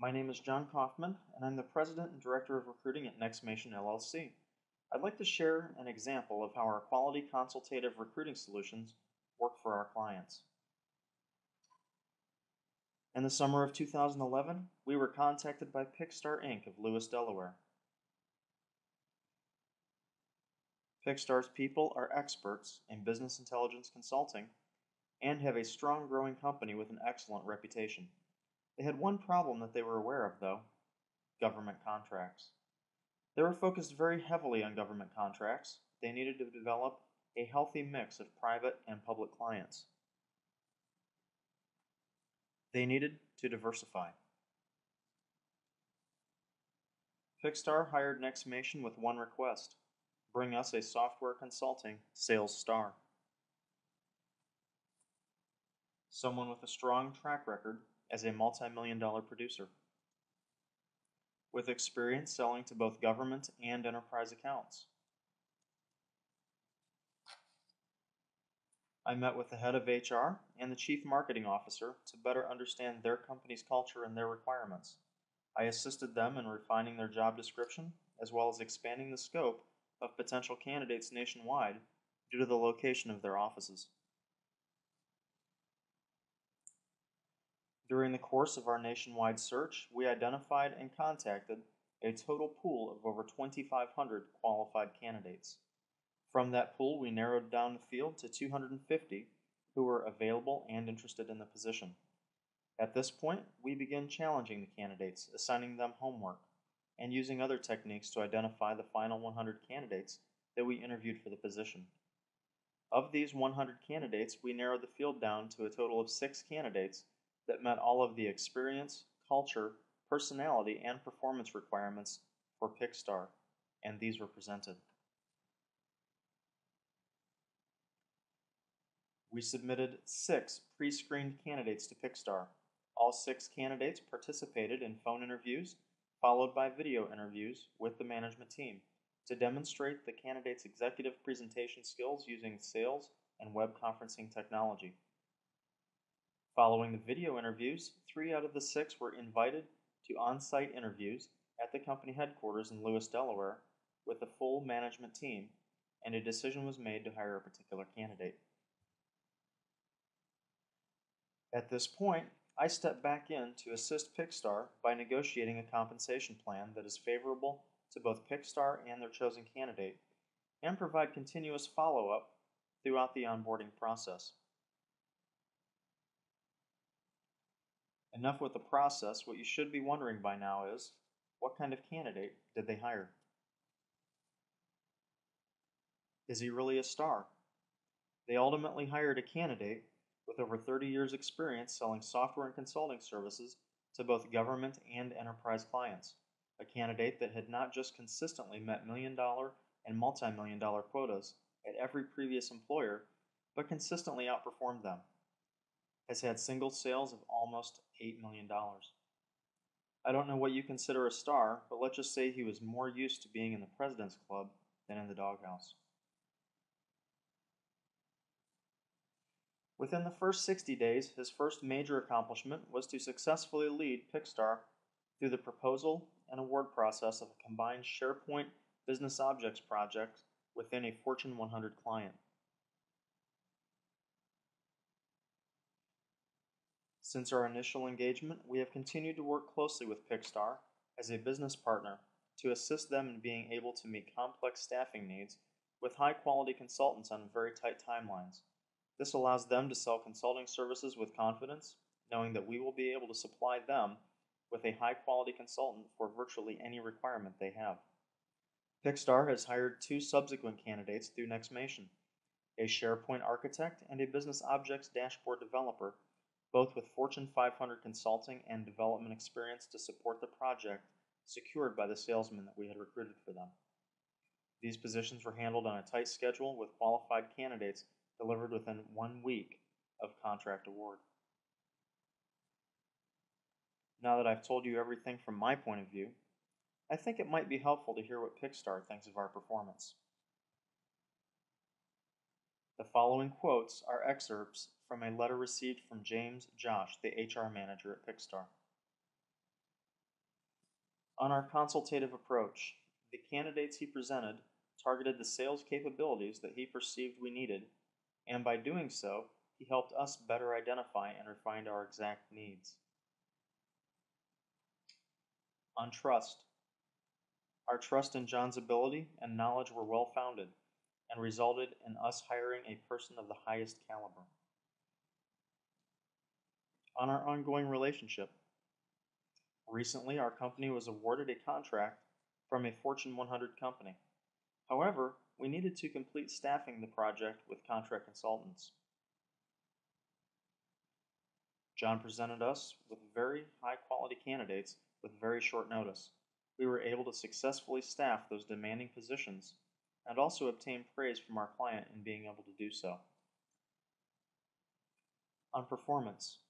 My name is John Kaufman, and I'm the President and Director of Recruiting at Nexmation LLC. I'd like to share an example of how our quality consultative recruiting solutions work for our clients. In the summer of 2011, we were contacted by Pickstar Inc. of Lewis, Delaware. Pickstar's people are experts in business intelligence consulting and have a strong growing company with an excellent reputation. They had one problem that they were aware of, though: government contracts. They were focused very heavily on government contracts. They needed to develop a healthy mix of private and public clients. They needed to diversify. Pickstar hired Nexmation with one request: bring us a software consulting sales star. Someone with a strong track record as a multi-million-dollar producer, with experience selling to both government and enterprise accounts. I met with the head of HR and the chief marketing officer to better understand their company's culture and their requirements. I assisted them in refining their job description, as well as expanding the scope of potential candidates nationwide due to the location of their offices. During the course of our nationwide search, we identified and contacted a total pool of over 2,500 qualified candidates. From that pool, we narrowed down the field to 250 who were available and interested in the position. At this point, we began challenging the candidates, assigning them homework, and using other techniques to identify the final 100 candidates that we interviewed for the position. Of these 100 candidates, we narrowed the field down to a total of 6 candidates that met all of the experience, culture, personality, and performance requirements for Pickstar, and these were presented. We submitted 6 pre-screened candidates to Pickstar. All 6 candidates participated in phone interviews, followed by video interviews with the management team to demonstrate the candidate's executive presentation skills using sales and web conferencing technology. Following the video interviews, 3 out of the 6 were invited to on-site interviews at the company headquarters in Lewis, Delaware, with the full management team, and a decision was made to hire a particular candidate. At this point, I stepped back in to assist Pickstar by negotiating a compensation plan that is favorable to both Pickstar and their chosen candidate, and provide continuous follow-up throughout the onboarding process. Enough with the process. What you should be wondering by now is, what kind of candidate did they hire? Is he really a star? They ultimately hired a candidate with over 30 years experience selling software and consulting services to both government and enterprise clients. A candidate that had not just consistently met million-dollar and multi-million-dollar quotas at every previous employer, but consistently outperformed them. Has had single sales of almost $8 million. I don't know what you consider a star, but let's just say he was more used to being in the President's Club than in the doghouse. Within the first 60 days, his first major accomplishment was to successfully lead Pickstar through the proposal and award process of a combined SharePoint Business Objects project within a Fortune 100 client. Since our initial engagement, we have continued to work closely with Pickstar as a business partner to assist them in being able to meet complex staffing needs with high-quality consultants on very tight timelines. This allows them to sell consulting services with confidence, knowing that we will be able to supply them with a high-quality consultant for virtually any requirement they have. Pickstar has hired 2 subsequent candidates through Nexmation, a SharePoint architect and a business objects dashboard developer, both with Fortune 500 consulting and development experience to support the project secured by the salesman that we had recruited for them. These positions were handled on a tight schedule with qualified candidates delivered within 1 week of contract award. Now that I've told you everything from my point of view, I think it might be helpful to hear what Pickstar thinks of our performance. The following quotes are excerpts from a letter received from James Josh, the HR manager at Pickstar. On our consultative approach, the candidates he presented targeted the sales capabilities that he perceived we needed, and by doing so, he helped us better identify and refine our exact needs. On trust. Our trust in John's ability and knowledge were well founded and resulted in us hiring a person of the highest caliber. On our ongoing relationship. Recently, our company was awarded a contract from a Fortune 100 company. However, we needed to complete staffing the project with contract consultants. John presented us with very high quality candidates with very short notice. We were able to successfully staff those demanding positions and also obtain praise from our client in being able to do so. On performance,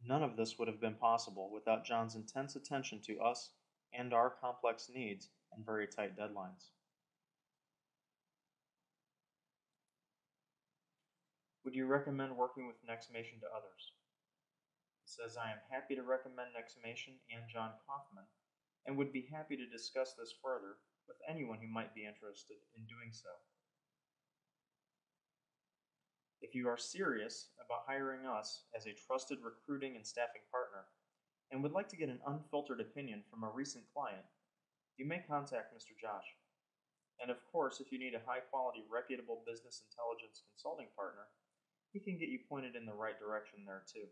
none of this would have been possible without John's intense attention to us and our complex needs and very tight deadlines. Would you recommend working with Nexmation to others? It says, I am happy to recommend Nexmation and John Kaufman and would be happy to discuss this further with anyone who might be interested in doing so. If you are serious about hiring us as a trusted recruiting and staffing partner and would like to get an unfiltered opinion from a recent client, you may contact Mr. Josh. And of course, if you need a high-quality, reputable business intelligence consulting partner, he can get you pointed in the right direction there too.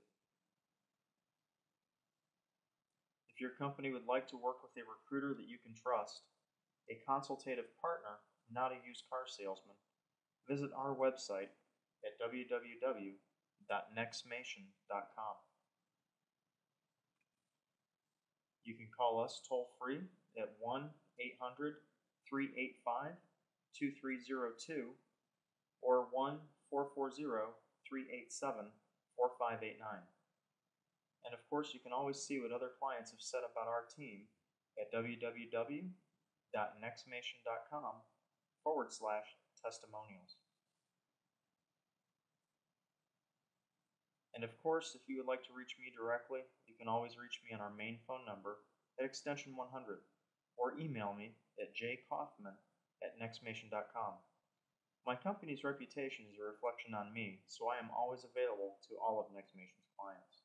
If your company would like to work with a recruiter that you can trust, a consultative partner, not a used car salesman, visit our website at www.nexmation.com. You can call us toll-free at 1-800-385-2302 or 1-440-387-4589. And of course, you can always see what other clients have said about our team at www.nexmation.com/testimonials. And of course, if you would like to reach me directly, you can always reach me on our main phone number at extension 100 or email me at jkaufman@nexmation.com. My company's reputation is a reflection on me, so I am always available to all of Nexmation's clients.